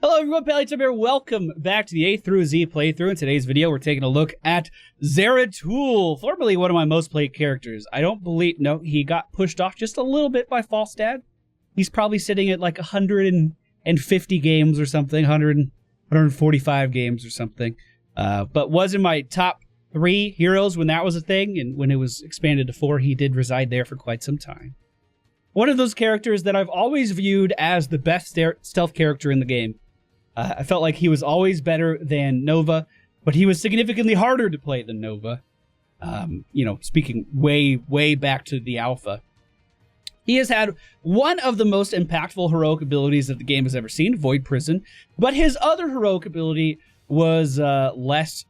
Hello everyone, MFPallytime here. Welcome back to the A through Z playthrough. In today's video, we're taking a look at Zeratul, formerly one of my most played characters. I don't believe, no, he got pushed off just a little bit by Falstad. He's probably sitting at like 150 games or something, 145 games or something. But was in my top 3 heroes when that was a thing, and when it was expanded to 4, he did reside there for quite some time. One of those characters that I've always viewed as the best stealth character in the game. I felt like he was always better than Nova, but he was significantly harder to play than Nova. Speaking way back to the alpha. He has had one of the most impactful heroic abilities that the game has ever seen, Void Prison, but his other heroic ability was less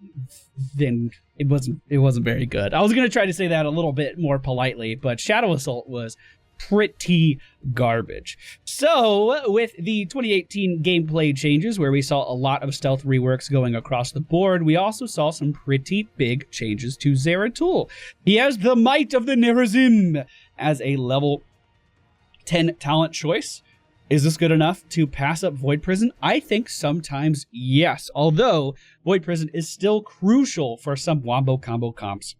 than, it wasn't very good. I was going to try to say that a little bit more politely, but Shadow Assault was pretty garbage. So with the 2018 gameplay changes, where we saw a lot of stealth reworks going across the board, we also saw some pretty big changes to Zeratul. He has the Might of the Nerazim as a level 10 talent choice. Is this good enough to pass up Void Prison? I think sometimes yes, although Void Prison is still crucial for some wombo combo comps,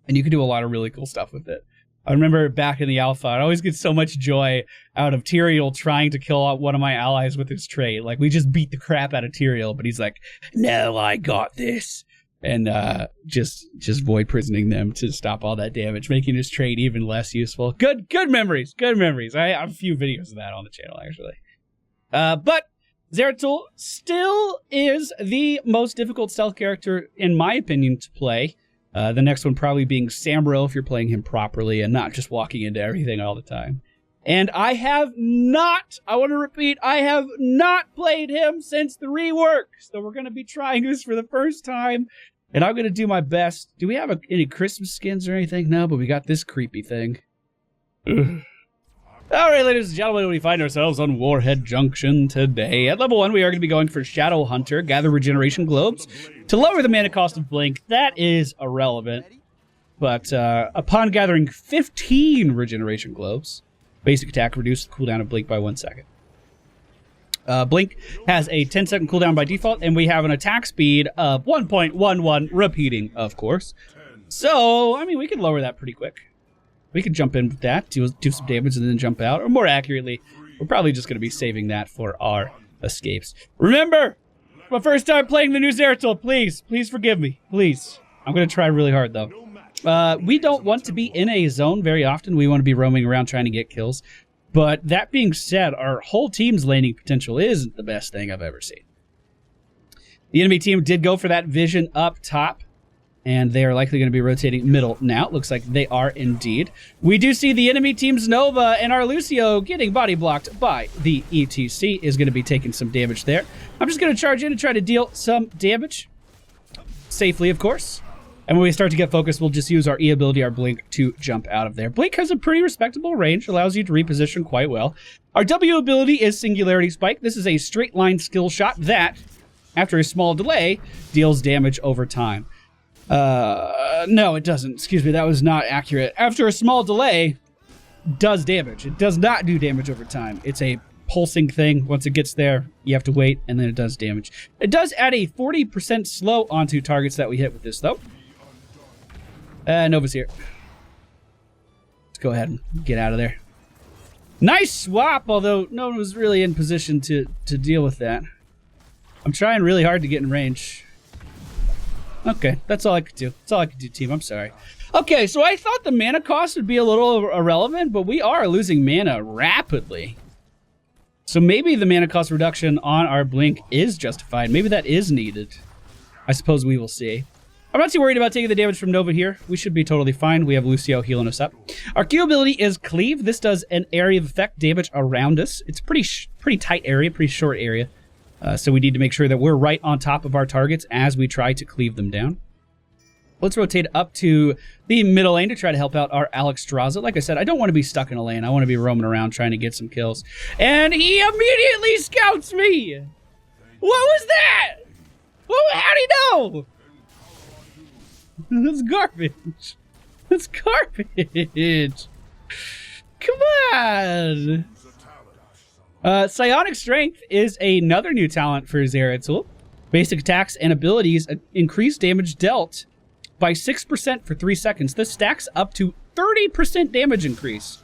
and you can do a lot of really cool stuff with it. I remember back in the alpha, I'd always get so much joy out of Tyrael trying to kill out one of my allies with his trait. Like, we just beat the crap out of Tyrael, but he's like, no, I got this. And just void prisoning them to stop all that damage, making his trait even less useful. Good memories, good memories. I have a few videos of that on the channel, actually. But Zeratul still is the most difficult stealth character, in my opinion, to play. The next one probably being Samro if you're playing him properly and not just walking into everything all the time. And I have not played him since the rework. So we're going to be trying this for the first time. And I'm going to do my best. Do we have any Christmas skins or anything? No, but we got this creepy thing. Alright, ladies and gentlemen, we find ourselves on Warhead Junction today. At level 1, we are going to be going for Shadow Hunter, gather regeneration globes to lower the mana cost of Blink. That is irrelevant. But upon gathering 15 regeneration globes, basic attack reduces the cooldown of Blink by 1 second. Blink has a 10-second cooldown by default, and we have an attack speed of 1.11, repeating, of course. So, I mean, we can lower that pretty quick. We could jump in with that, do some damage, and then jump out. Or more accurately, we're probably just going to be saving that for our escapes. Remember, my first time playing the new Zeratul. Please forgive me. Please. I'm going to try really hard, though. We don't want to be in a zone very often. We want to be roaming around trying to get kills. But that being said, our whole team's laning potential isn't the best thing I've ever seen. The enemy team did go for that vision up top, and they are likely going to be rotating middle now. It looks like they are indeed. We do see the enemy team's Nova and our Lucio getting body blocked by the ETC is going to be taking some damage there. I'm just going to charge in and try to deal some damage. Safely, of course. And when we start to get focused, we'll just use our E ability, our Blink, to jump out of there. Blink has a pretty respectable range, allows you to reposition quite well. Our W ability is Singularity Spike. This is a straight line skill shot that, after a small delay, deals damage over time. No, it doesn't. Excuse me, that was not accurate. After a small delay, does damage. It does not do damage over time. It's a pulsing thing. Once it gets there, you have to wait, and then it does damage. It does add a 40% slow onto targets that we hit with this, though. Nova's here. Let's go ahead and get out of there. Nice swap, although no one was really in position to deal with that. I'm trying really hard to get in range. Okay, that's all I could do. That's all I could do, team. I'm sorry. Okay, so I thought the mana cost would be a little irrelevant, but we are losing mana rapidly. So maybe the mana cost reduction on our Blink is justified. Maybe that is needed. I suppose we will see. I'm not too worried about taking the damage from Nova here. We should be totally fine. We have Lucio healing us up. Our Q ability is Cleave. This does an area of effect damage around us. It's a pretty tight area, pretty short area. So we need to make sure that we're right on top of our targets as we try to cleave them down. Let's rotate up to the middle lane to try to help out our Alex Draza. Like I said, I don't want to be stuck in a lane. I want to be roaming around trying to get some kills. And he immediately scouts me! What was that? How'd he know? That's garbage. That's garbage. Come on. Psionic Strength is another new talent for Zeratul. Basic attacks and abilities increase damage dealt by 6% for 3 seconds. This stacks up to 30% damage increase.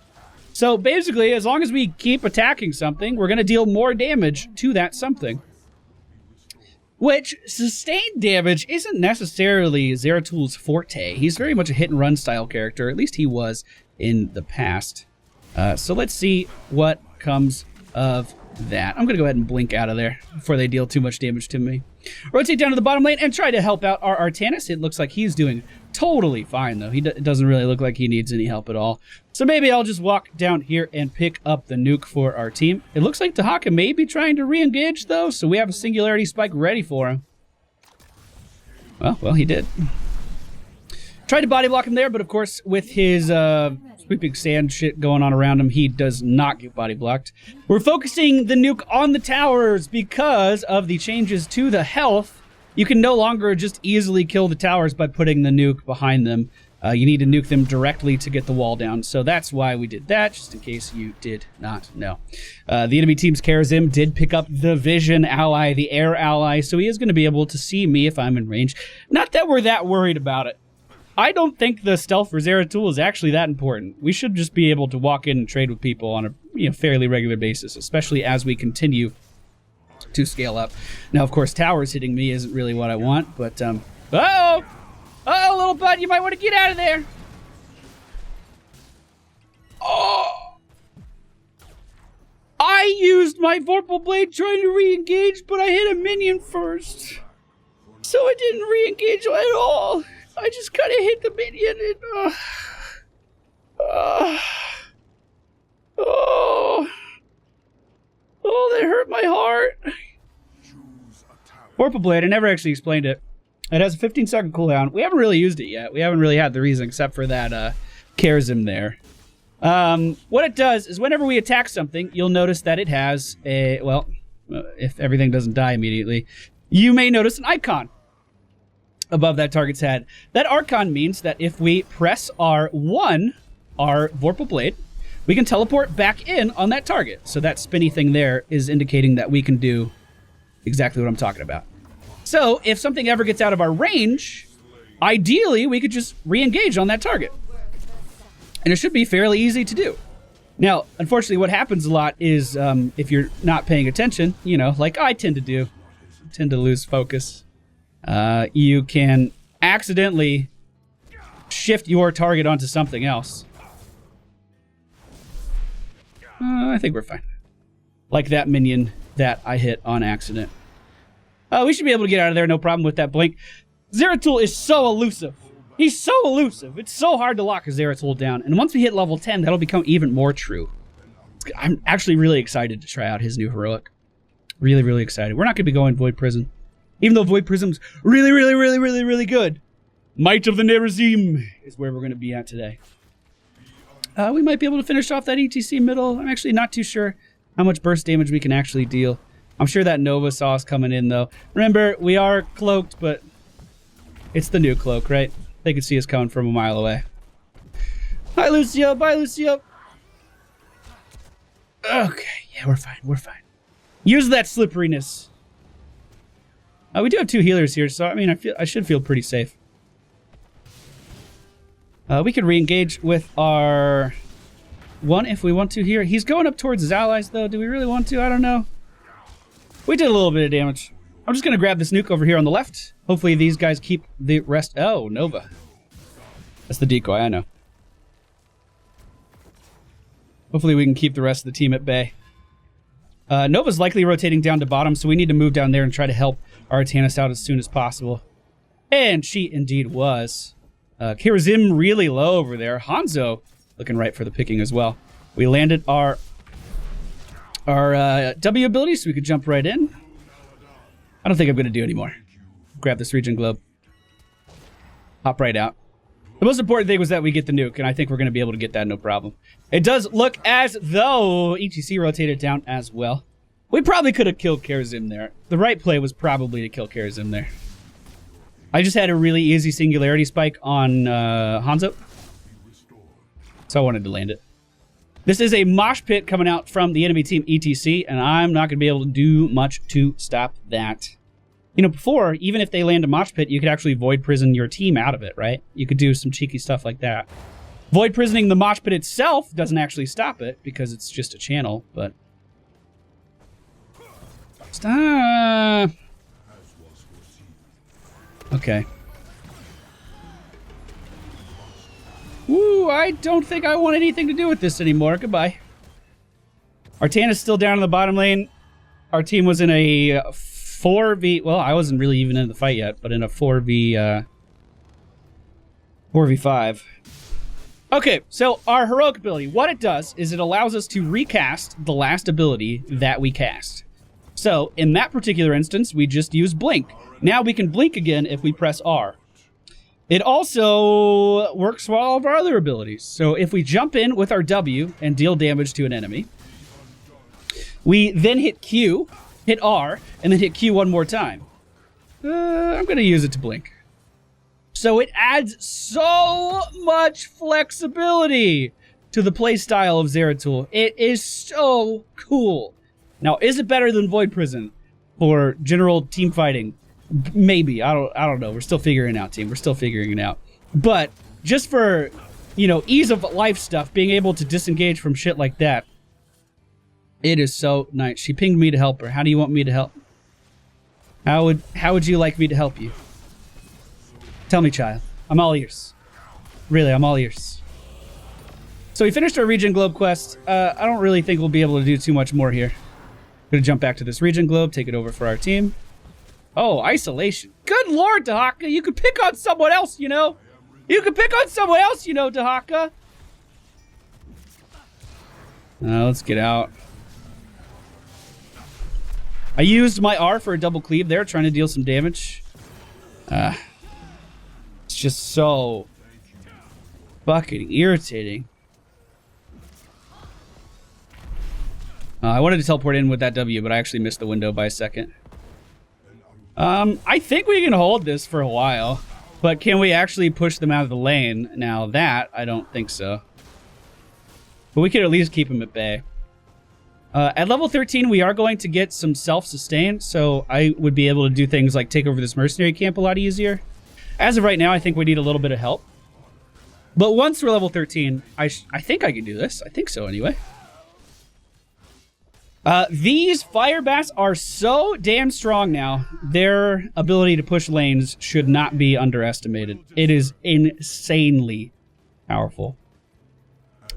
So basically, as long as we keep attacking something, we're going to deal more damage to that something. Which, sustained damage isn't necessarily Zeratul's forte. He's very much a hit-and-run style character. At least he was in the past. So let's see what comes of that. I'm going to go ahead and blink out of there before they deal too much damage to me. Rotate down to the bottom lane and try to help out our Artanis. It looks like he's doing totally fine, though. It doesn't really look like he needs any help at all. So maybe I'll just walk down here and pick up the nuke for our team. It looks like Tahaka may be trying to re-engage, though, so we have a Singularity Spike ready for him. Well, he did. Tried to body block him there, but of course, with his sweeping sand shit going on around him, he does not get body blocked. We're focusing the nuke on the towers because of the changes to the health. You can no longer just easily kill the towers by putting the nuke behind them. You need to nuke them directly to get the wall down. So that's why we did that, just in case you did not know. The enemy team's Karazim did pick up the Vision ally, the Air ally, so he is going to be able to see me if I'm in range. Not that we're that worried about it. I don't think the stealth for Zeratul is actually that important. We should just be able to walk in and trade with people on a fairly regular basis, especially as we continue to scale up. Now, of course, towers hitting me isn't really what I want, but uh-oh! Uh-oh, little bud, you might want to get out of there. Oh! I used my Vorpal Blade trying to re-engage, but I hit a minion first. So I didn't re-engage at all. I just kind of hit the minion and that hurt my heart. Vorpal Blade, I never actually explained it. It has a 15-second cooldown. We haven't really used it yet. We haven't really had the reason except for that Karazim there. What it does is whenever we attack something, you'll notice that it has a, well, if everything doesn't die immediately, you may notice an icon above that target's head. That icon means that if we press R1, our Vorpal Blade, we can teleport back in on that target. So that spinny thing there is indicating that we can do exactly what I'm talking about. So if something ever gets out of our range, ideally we could just re-engage on that target. And it should be fairly easy to do. Now, unfortunately, what happens a lot is if you're not paying attention, like I tend to do, tend to lose focus. You can accidentally shift your target onto something else. I think we're fine. Like that minion that I hit on accident. We should be able to get out of there, no problem with that blink. Zeratul is so elusive. He's so elusive. It's so hard to lock a Zeratul down. And once we hit level 10, that'll become even more true. I'm actually really excited to try out his new heroic. Really, really excited. We're not going to be going Void Prism. Even though Void Prism's really, really, really, really, really good. Might of the Nerazim is where we're going to be at today. We might be able to finish off that ETC middle. I'm actually not too sure how much burst damage we can actually deal. I'm sure that Nova saw us coming in, though. Remember, we are cloaked, but it's the new cloak, right? They can see us coming from a mile away. Hi, Lucio. Bye, Lucio. Okay, yeah, we're fine. We're fine. Use that slipperiness. We do have 2 healers here, so I mean, I should feel pretty safe. We could re-engage with our one if we want to here. He's going up towards his allies, though. Do we really want to? I don't know. We did a little bit of damage. I'm just going to grab this nuke over here on the left. Hopefully these guys keep the rest. Oh, Nova. That's the decoy, I know. Hopefully we can keep the rest of the team at bay. Nova's likely rotating down to bottom, so we need to move down there and try to help our Artanis out as soon as possible. And she indeed was. Karazim really low over there. Hanzo looking right for the picking as well. We landed our W ability, so we could jump right in. I don't think I'm going to do any more. Grab this regen globe. Hop right out. The most important thing was that we get the nuke, and I think we're going to be able to get that no problem. It does look as though ETC rotated down as well. We probably could have killed Karazim there. The right play was probably to kill Karazim there. I just had a really easy singularity spike on Hanzo, so I wanted to land it. This is a mosh pit coming out from the enemy team ETC, and I'm not going to be able to do much to stop that. You know, before, even if they land a mosh pit, you could actually void prison your team out of it, right? You could do some cheeky stuff like that. Void prisoning the mosh pit itself doesn't actually stop it because it's just a channel, but... Stop! Okay. Woo, I don't think I want anything to do with this anymore. Goodbye. Artana's still down in the bottom lane. Our team was in a 4v... Well, I wasn't really even in the fight yet, but in a 4v5. Okay, so our heroic ability, what it does is it allows us to recast the last ability that we cast. So, in that particular instance, we just use Blink. Now we can blink again if we press R. It also works for all of our other abilities. So if we jump in with our W and deal damage to an enemy, we then hit Q, hit R, and then hit Q one more time. I'm going to use it to blink. So it adds so much flexibility to the playstyle of Zeratul. It is so cool. Now, is it better than Void Prison for general team fighting? Maybe. I don't know. We're still figuring it out, team. We're still figuring it out. But just for, you know, ease of life stuff, being able to disengage from shit like that, it is so nice. She pinged me to help her. How do you want me to help? How would you like me to help you? Tell me, child. I'm all ears. Really, I'm all ears. So we finished our Region Globe quest. I don't really think we'll be able to do too much more here. I'm gonna jump back to this Region Globe, take it over for our team. Oh, isolation. Good lord, Dahaka, you could pick on someone else, you know? You could pick on someone else, you know, Dahaka. Let's get out. I used my R for a double cleave there, trying to deal some damage. It's just so fucking irritating. I wanted to teleport in with that W, but I actually missed the window by a second. I think we can hold this for a while, but can we actually push them out of the lane? Now that, I don't think so. But we could at least keep them at bay. At level 13, we are going to get some self-sustain, so I would be able to do things like take over this mercenary camp a lot easier. As of right now, I think we need a little bit of help. But once we're level 13, I think I can do this. I think so anyway. These fire bats are so damn strong now. Their ability to push lanes should not be underestimated. It is insanely powerful.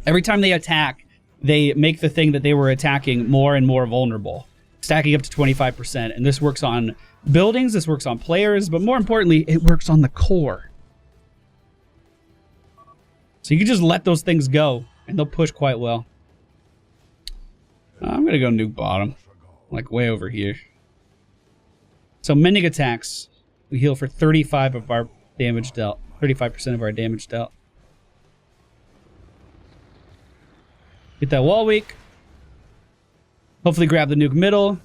Every time they attack, they make the thing that they were attacking more and more vulnerable, stacking up to 25%. And this works on buildings, this works on players, but more importantly, it works on the core. So you can just let those things go, and they'll push quite well. I'm going to go nuke bottom, like way over here. So mending attacks, we heal for 35 of our damage dealt, 35% of our damage dealt. Get that wall weak. Hopefully grab the nuke middle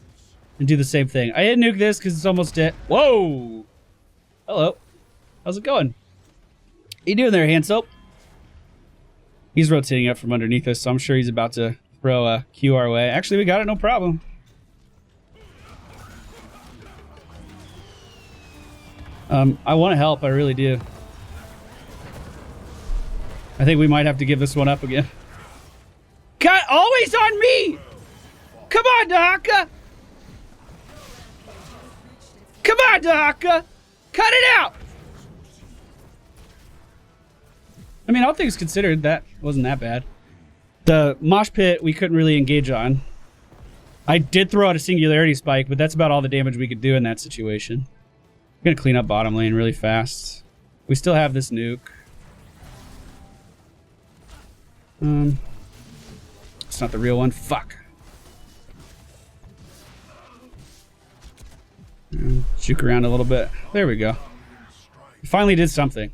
and do the same thing. I didn't nuke this because it's almost dead. Whoa! Hello. How's it going? How you doing there, hand soap? He's rotating up from underneath us, so I'm sure he's about to throw a Q our way. Actually, we got it, no problem. I want to help, I really do. I think we might have to give this one up again. Cut! Always on me! Come on, Dahaka! Come on, Dahaka! Cut it out! I mean, all things considered, that wasn't that bad. The mosh pit we couldn't really engage on. I did throw out a singularity spike, but that's about all the damage we could do in that situation. I'm gonna clean up bottom lane really fast. We still have this nuke. It's not the real one. Fuck. Juke around a little bit. There we go. We finally did something.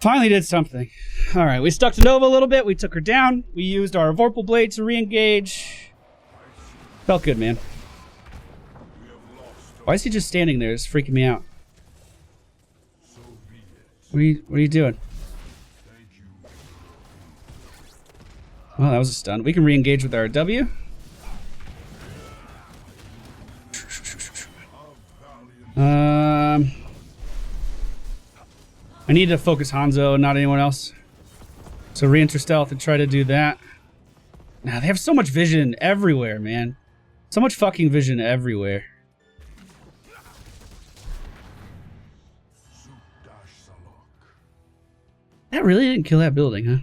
Finally did something. Alright, we stuck to Nova a little bit. We took her down. We used our Vorpal Blade to re-engage. Felt good, man. Why is he just standing there? It's freaking me out. What are you doing? Oh, that was a stun. We can re-engage with our W. I need to focus Hanzo, not anyone else. So re-enter stealth and try to do that. Now they have so much vision everywhere, man. So much fucking vision everywhere. That really didn't kill that building, huh?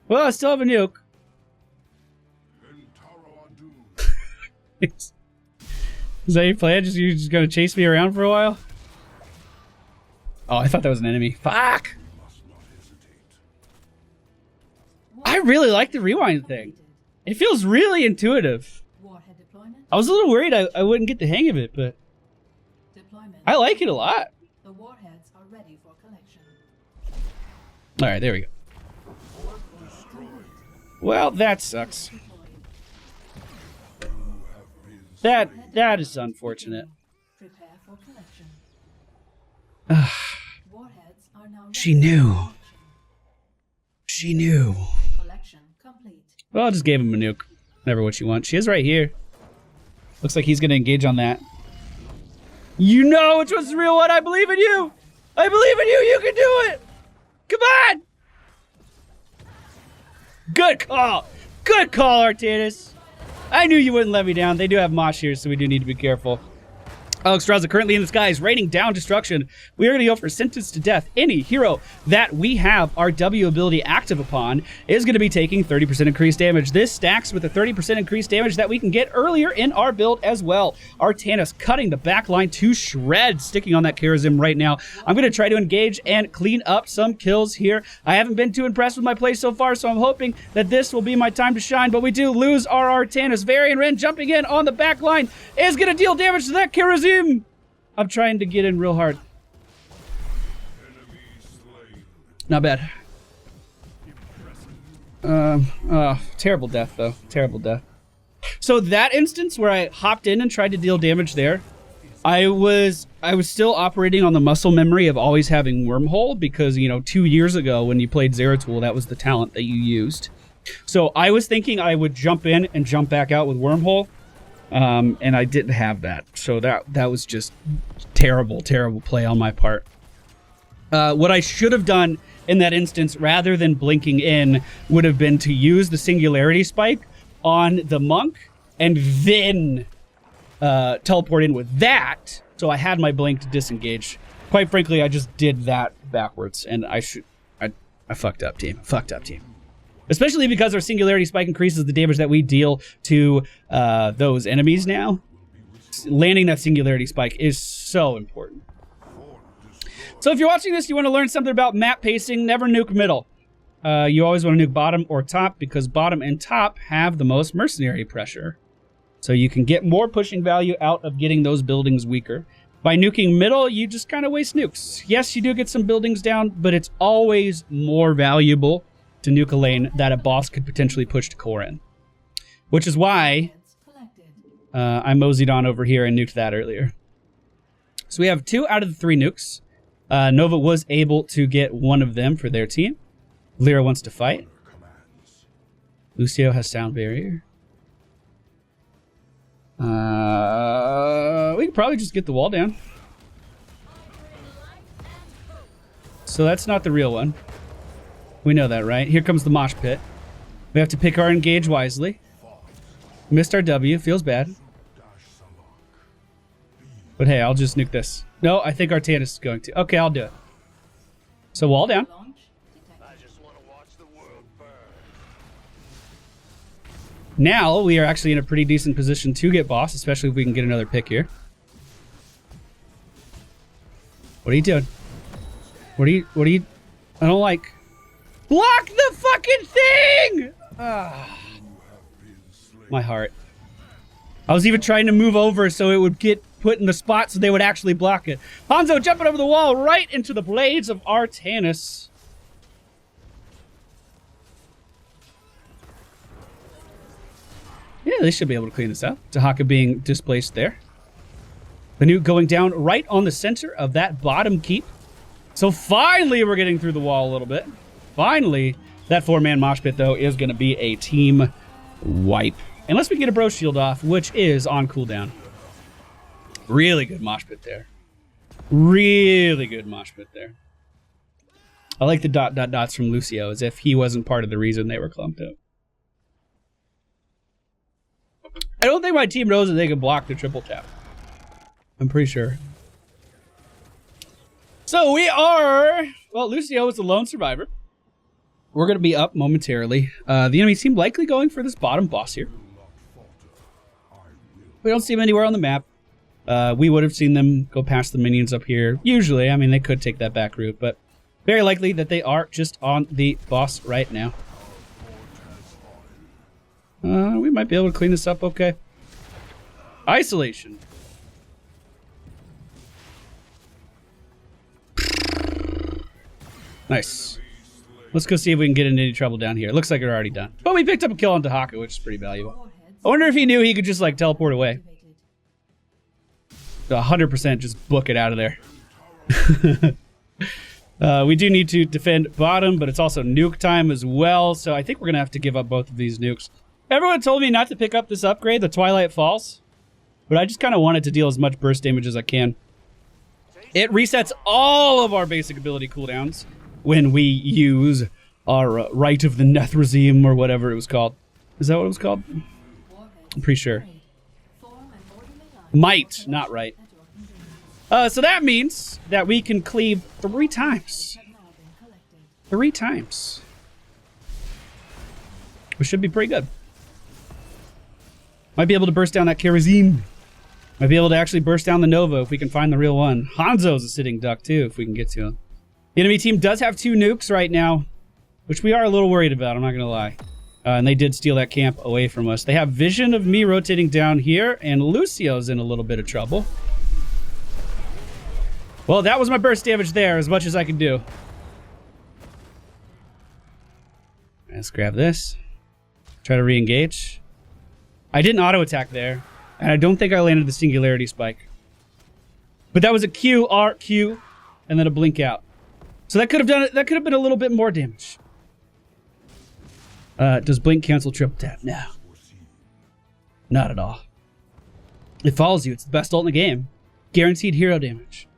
Well, I still have a nuke. Is that your plan? You're just gonna chase me around for a while? Oh, I thought that was an enemy. Fuck! I really like the rewind thing. It feels really intuitive. I was a little worried I wouldn't get the hang of it, but I like it a lot. The warheads are ready for collection. All right, there we go. Well, that sucks. That is unfortunate. Prepare for collection. Warheads are now She knew. She knew. Collection complete. Well, I just gave him a nuke. Never what you want. She is right here. Looks like he's going to engage on that. You know which one's the real one. I believe in you. I believe in you. You can do it. Come on. Good call. Good call, Artanis. I knew you wouldn't let me down. They do have Mosh here, so we do need to be careful. Alex Straza currently in the skies, raining down destruction. We are going to go for sentence to death. Any hero that we have our W ability active upon is going to be taking 30% increased damage. This stacks with the 30% increased damage that we can get earlier in our build as well. Artanis cutting the back line to shreds, sticking on that Charism right now. I'm going to try to engage and clean up some kills here. I haven't been too impressed with my play so far, so I'm hoping that this will be my time to shine, but we do lose our Artanis. Varian Ren jumping in on the back line is going to deal damage to that Charism. I'm trying to get in real hard. Not bad. Oh, terrible death though. Terrible death. So that instance where I hopped in and tried to deal damage there, I was still operating on the muscle memory of always having Wormhole because, you know, 2 years ago when you played Zeratul, that was the talent that you used. So I was thinking I would jump in and jump back out with Wormhole. And I didn't have that, so that was just terrible play on my part. What I should have done in that instance, rather than blinking in, would have been to use the Singularity Spike on the Monk and then teleport in with that, so I had my blink to disengage. Quite frankly, I just did that backwards, and I fucked up, team. Fucked up, team. Especially because our Singularity Spike increases the damage that we deal to those enemies now. Landing that Singularity Spike is so important. So if you're watching this, you want to learn something about map pacing, never nuke middle. You always want to nuke bottom or top because bottom and top have the most mercenary pressure. So you can get more pushing value out of getting those buildings weaker. By nuking middle, you just kind of waste nukes. Yes, you do get some buildings down, but it's always more valuable to nuke a lane that a boss could potentially push to core in. Which is why I moseyed on over here and nuked that earlier. So we have 2 out of the 3 nukes. Nova was able to get 1 of them for their team. Lyra wants to fight. Lucio has sound barrier. We can probably just get the wall down. So that's not the real one. We know that, right? Here comes the mosh pit. We have to pick our engage wisely. Missed our W. Feels bad. But hey, I'll just nuke this. No, I think Artanis is going to. Okay, I'll do it. So wall down. Now we are actually in a pretty decent position to get boss, especially if we can get another pick here. What are you doing? What are you? I don't like. Block the fucking thing! My heart. I was even trying to move over so it would get put in the spot so they would actually block it. Hanzo jumping over the wall right into the blades of Artanis. Yeah, they should be able to clean this up. Tahaka being displaced there. The nuke going down right on the center of that bottom keep. So finally we're getting through the wall a little bit. Finally, That 4-man mosh pit, though, is going to be a team wipe. Unless we get a bro shield off, which is on cooldown. Really good mosh pit there. Really good mosh pit there. I like the ... dots from Lucio, as if he wasn't part of the reason they were clumped up. I don't think my team knows that they can block the triple tap. I'm pretty sure. So we are... Well, Lucio is the lone survivor. We're going to be up momentarily. The enemy team likely going for this bottom boss here. We don't see him anywhere on the map. We would have seen them go past the minions up here. Usually, I mean, they could take that back route, but very likely that they are just on the boss right now. We might be able to clean this up okay. Isolation. Nice. Let's go see if we can get into any trouble down here. It looks like we're already done. But we picked up a kill on Dahaka, which is pretty valuable. I wonder if he knew he could just, like, teleport away. 100% just book it out of there. We do need to defend bottom, but it's also nuke time as well, so I think we're going to have to give up both of these nukes. Everyone told me not to pick up this upgrade, the Twilight Falls, but I just kind of wanted to deal as much burst damage as I can. It resets all of our basic ability cooldowns when we use our Rite of the Nethrezim or whatever it was called. Is that what it was called? I'm pretty sure. Might, not right. So that means that we can cleave 3 times. 3 times. Which should be pretty good. Might be able to burst down that Kerosene. Might be able to actually burst down the Nova if we can find the real one. Hanzo's a sitting duck too if we can get to him. The enemy team does have 2 nukes right now, which we are a little worried about, I'm not going to lie. And they did steal that camp away from us. They have vision of me rotating down here, and Lucio's in a little bit of trouble. Well, that was my burst damage there, as much as I can do. Let's grab this. Try to re-engage. I didn't auto-attack there, and I don't think I landed the Singularity Spike. But that was a Q, R, Q, and then a blink out. So that could have done it. That could have been a little bit more damage. Does blink cancel triple tap? No. Not at all. It follows you. It's the best ult in the game. Guaranteed hero damage.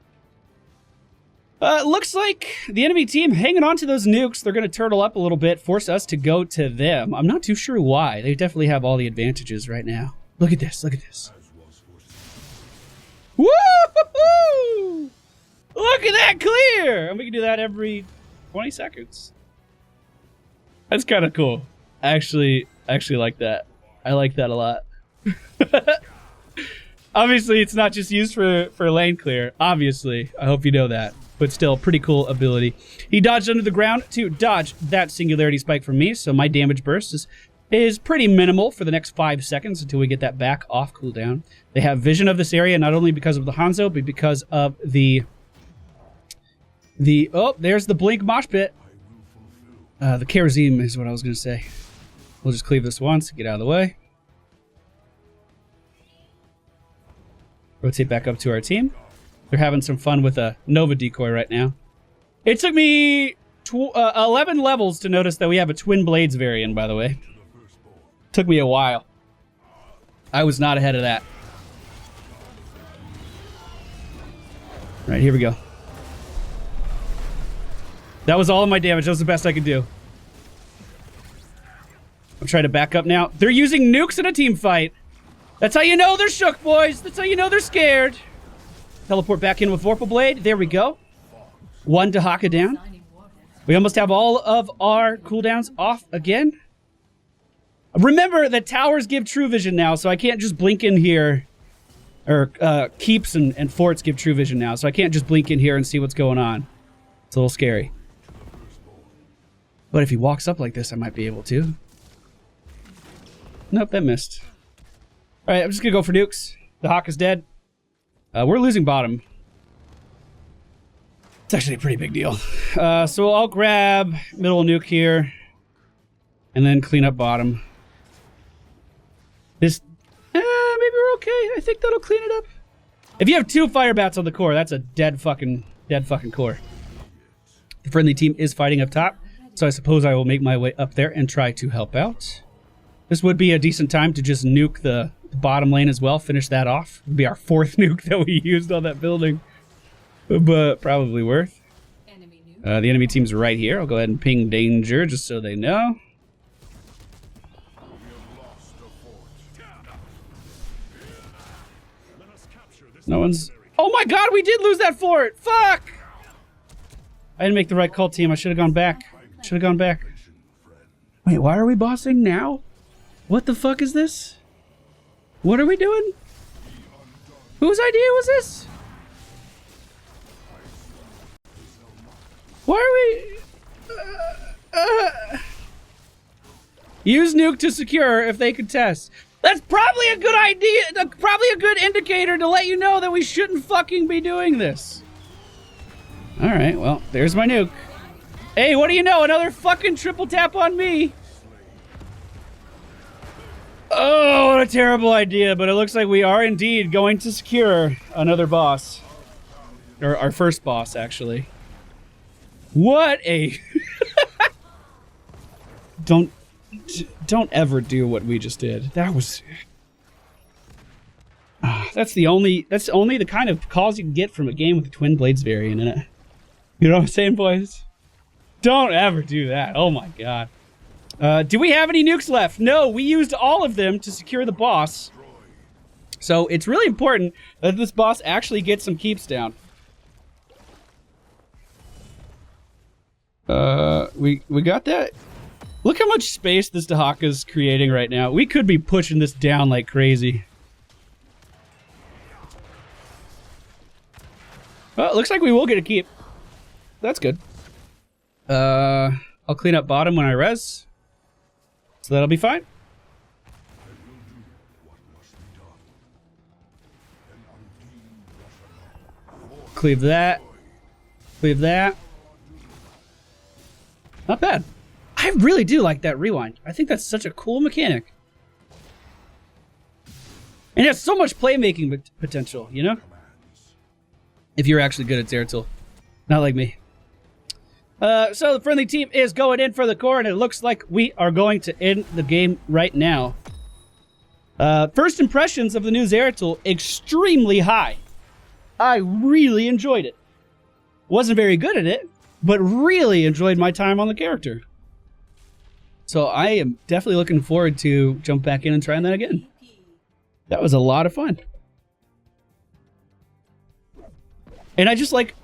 Looks like the enemy team hanging on to those nukes. They're going to turtle up a little bit, force us to go to them. I'm not too sure why. They definitely have all the advantages right now. Look at this. Look at this. Woo-hoo-hoo! Look at that clear! And we can do that every 20 seconds. That's kind of cool. I actually like that. I like that a lot. Obviously, it's not just used for lane clear. Obviously. I hope you know that. But still, pretty cool ability. He dodged under the ground to dodge that Singularity Spike from me, so my damage burst is pretty minimal for the next 5 seconds until we get that back off cooldown. They have vision of this area, not only because of the Hanzo, but because of the oh, there's the blink mosh pit. The Kerosene is what I was going to say. We'll just cleave this once, get out of the way. Rotate back up to our team. They're having some fun with a Nova decoy right now. It took me 11 levels to notice that we have a Twin Blades variant, by the way. Took me a while. I was not ahead of that. Right, here we go. That was all of my damage. That was the best I could do. I'm trying to back up now. They're using nukes in a team fight. That's how you know they're shook, boys. That's how you know they're scared. Teleport back in with Vorpal Blade. There we go. 1 Dahaka down. We almost have all of our cooldowns off again. Remember that towers give true vision now, so I can't just blink in here. Or keeps and forts give true vision now, so I can't just blink in here and see what's going on. It's a little scary. But if he walks up like this, I might be able to. Nope, that missed. Alright, I'm just gonna go for nukes. The Hawk is dead. We're losing bottom. It's actually a pretty big deal. So I'll grab middle nuke here. And then clean up bottom. This... maybe we're okay. I think that'll clean it up. If you have 2 fire bats on the core, that's a dead fucking core. The friendly team is fighting up top. So I suppose I will make my way up there and try to help out. This would be a decent time to just nuke the bottom lane as well. Finish that off. It would be our 4th nuke that we used on that building. But probably worth. The enemy team's right here. I'll go ahead and ping danger just so they know. No one's... Oh my god, we did lose that fort! Fuck! I didn't make the right call, team. I should have gone back. Should have gone back. Wait, why are we bossing now? What the fuck is this? What are we doing? Whose idea was this? Why are we... Use nuke to secure if they contest. That's probably a good idea. Probably a good indicator to let you know that we shouldn't fucking be doing this. Alright, well, there's my nuke. Hey, what do you know? Another fucking triple tap on me. Oh, what a terrible idea, but it looks like we are indeed going to secure another boss. Or our first boss, actually. What a... Don't ever do what we just did. That was... That's only the kind of calls you can get from a game with a Twin Blades variant in it. You know what I'm saying, boys? Don't ever do that. Oh my god. Do we have any nukes left? No, we used all of them to secure the boss. So it's really important that this boss actually gets some keeps down. We got that. Look how much space this Dahaka's creating right now. We could be pushing this down like crazy. Well, it looks like we will get a keep. That's good. I'll clean up bottom when I res. So that'll be fine. Cleave that. Cleave that. Not bad. I really do like that rewind. I think that's such a cool mechanic. And it has so much playmaking potential, you know? If you're actually good at Zeratul. Not like me. So the friendly team is going in for the core, and it looks like we are going to end the game right now. First impressions of the new Zeratul, extremely high. I really enjoyed it. Wasn't very good at it, but really enjoyed my time on the character. So I am definitely looking forward to jump back in and trying that again. That was a lot of fun. And I just like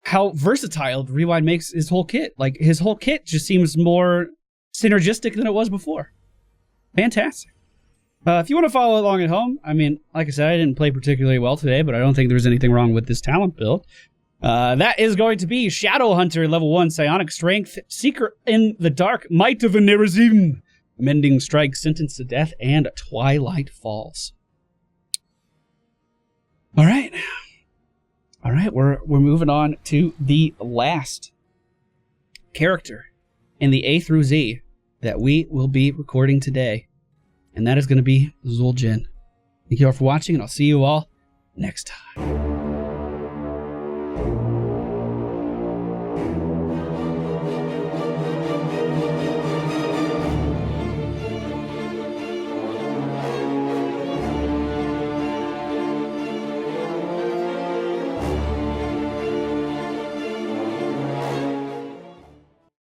how versatile Rewind makes his whole kit. Like, his whole kit just seems more synergistic than it was before. Fantastic. If you want to follow along at home, I mean, like I said, I didn't play particularly well today, but I don't think there's anything wrong with this talent build. That is going to be Shadow Hunter, level 1, Psionic Strength, Seeker in the Dark, Might of a Nerazim, Mending Strike, Sentence to Death, and Twilight Falls. All right. All right, we're moving on to the last character in the A through Z that we will be recording today, and that is going to be Zu'Jin. Thank you all for watching, and I'll see you all next time.